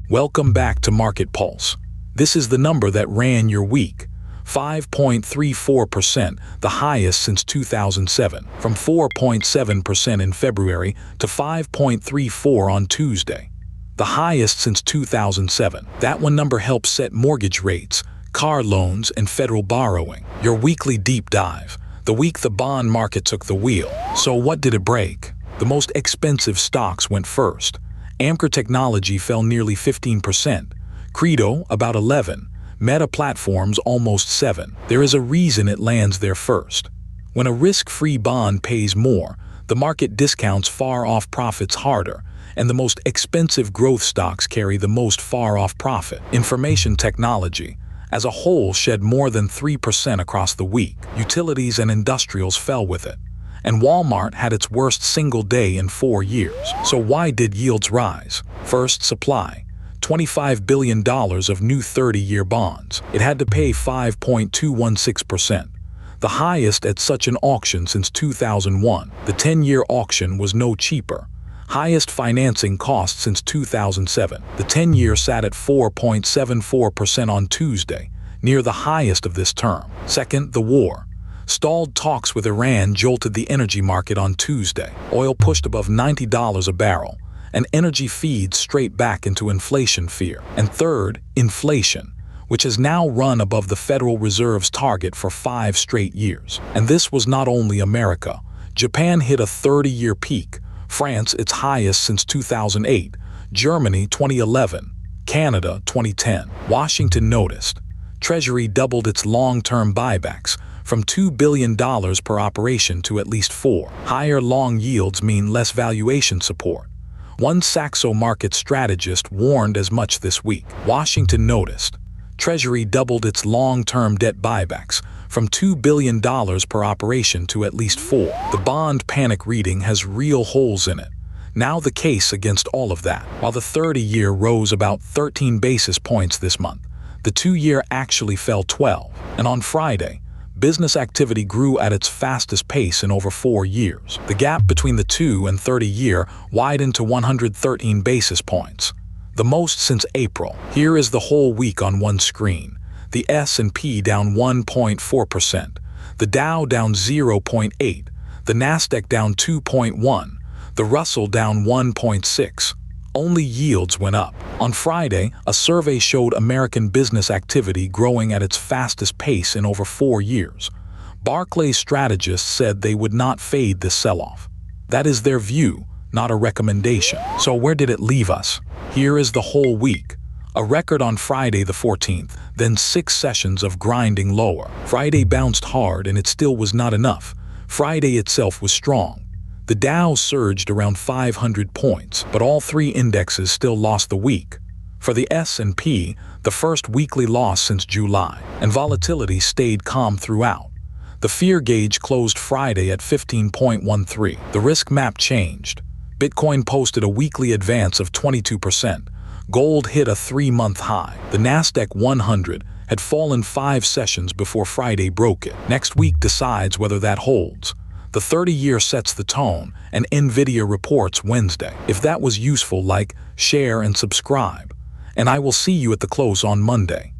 Welcome back to Market Pulse. This is the number that ran your week. 5.34%, the highest since 2007, from 4.7% in February to 5.34% on Tuesday. The highest since 2007. That one number helps set mortgage rates, car loans, and federal borrowing. Your weekly deep dive. The week the bond market took the wheel. So what did it break? The most expensive stocks went first. Amkor Technology fell nearly 15%. Credo about 11%. Meta Platforms almost 7%. There is a reason it lands there first. When a risk-free bond pays more, the market discounts far-off profits harder, and the most expensive growth stocks carry the most far-off profit. Information technology, as a whole, shed more than 3% across the week. Utilities and industrials fell with it. And Walmart had its worst single day in 4 years. So why did yields rise? First, supply. $25 billion of new 30-year bonds. It had to pay 5.216%, the highest at such an auction since 2001. The 10-year auction was no cheaper. Highest financing cost since 2007. The 10-year sat at 4.74% on Tuesday, near the highest of this term. Second, the war. Stalled talks with Iran jolted the energy market on Tuesday. Oil pushed above $90 a barrel, and energy feeds straight back into inflation fear. And third, inflation, which has now run above the Federal Reserve's target for 5 straight years. And this was not only America. Japan hit a 30-year peak, France its highest since 2008, Germany 2011, Canada 2010. Washington noticed. Treasury doubled its long-term buybacks, from $2 billion per operation to at least 4. Higher long yields mean less valuation support. One Saxo market strategist warned as much this week. Washington noticed. Treasury doubled its long-term debt buybacks, from $2 billion per operation to at least 4. The bond panic reading has real holes in it. Now the case against all of that. While the 30-year rose about 13 basis points this month, the 2-year actually fell 12. And on Friday, business activity grew at its fastest pace in over 4 years. The gap between the 2- and 30-year widened to 113 basis points, the most since April. Here is the whole week on one screen. The S&P down 1.4%, the Dow down 0.8%, the Nasdaq down 2.1%, the Russell down 1.6%. Only yields went up. On Friday, a survey showed American business activity growing at its fastest pace in over 4 years. Barclays strategists said they would not fade this sell-off. That is their view, not a recommendation. So where did it leave us? Here is the whole week. A record on Friday the 14th, then 6 sessions of grinding lower. Friday bounced hard and it still was not enough. Friday itself was strong. The Dow surged around 500 points, but all 3 indexes still lost the week. For the S&P, the first weekly loss since July, and volatility stayed calm throughout. The fear gauge closed Friday at 15.13. The risk map changed. Bitcoin posted a weekly advance of 22%. Gold hit a 3-month high. The Nasdaq 100 had fallen 5 sessions before Friday broke it. Next week decides whether that holds. The 30-year sets the tone, and Nvidia reports Wednesday. If that was useful, like, share, and subscribe. And I will see you at the close on Monday.